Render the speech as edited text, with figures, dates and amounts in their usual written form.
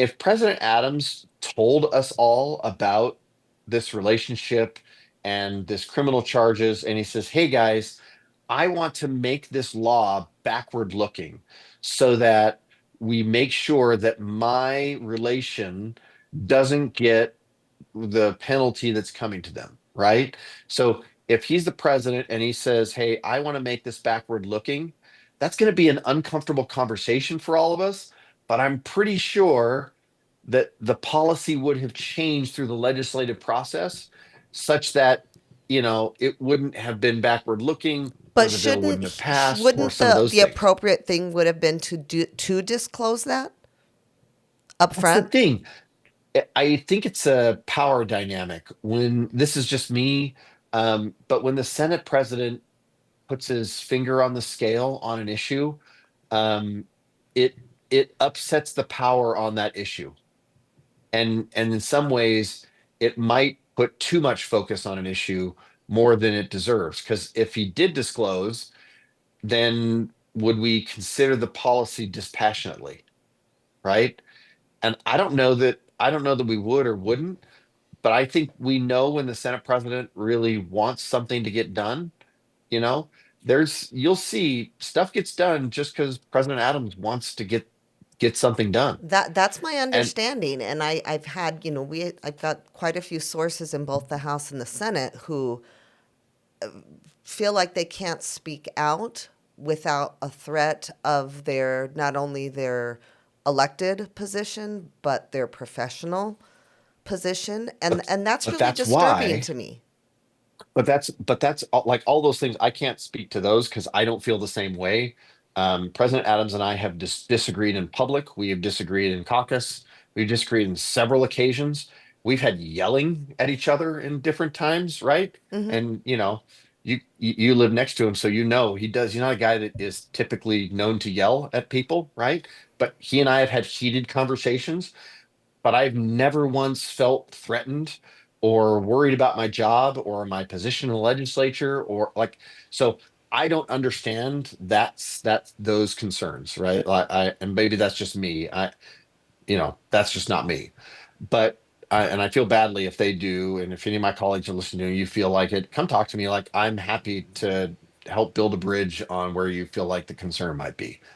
if President Adams told us all about this relationship and this criminal charges, and he says, "Hey guys, I want to make this law backward looking so that we make sure that my relation doesn't get the penalty that's coming to them," right? So if he's the president and he says, "Hey, I want to make this backward looking," that's going to be an uncomfortable conversation for all of us. But I'm pretty sure that the policy would have changed through the legislative process such that, it wouldn't have been backward looking, or But the bill shouldn't wouldn't have passed, or wouldn't some of the those the things. appropriate thing would have been to disclose that up That's the front? thing. I think it's a power dynamic when this is just me. But when the Senate president puts his finger on the scale on an issue, um, it it upsets the power on that issue. And in some ways, it might put too much focus on an issue more than it deserves. Because if he did disclose, then would we consider the policy dispassionately, right? And I don't know that we would or wouldn't, but I think we know when the Senate president really wants something to get done, you know, you'll see stuff gets done just because President Adams wants to get something done. That's my And understanding, and I've had, I've got quite a few sources in both the House and the Senate who feel like they can't speak out without a threat of their not only their elected position but their professional position, and but and that's but really that's disturbing why to me. like all those things. I can't speak to those because I don't feel the same way. President Adams and I have disagreed in public. We have disagreed in caucus. We've disagreed in several occasions. We've had yelling at each other in different times, right? Hmm. And you live next to him, so you know he does. He's not a guy that is typically known to yell at people, right? But he and I have had heated conversations, but I've never once felt threatened or worried about my job or my position in the legislature or like. So I don't understand that's those concerns, right? And maybe that's just me. That's just not me. But I feel badly if they do, and if any of my colleagues are listening to you feel like it, come talk to me. Like I'm happy to help build a bridge on where you feel like the concern might be.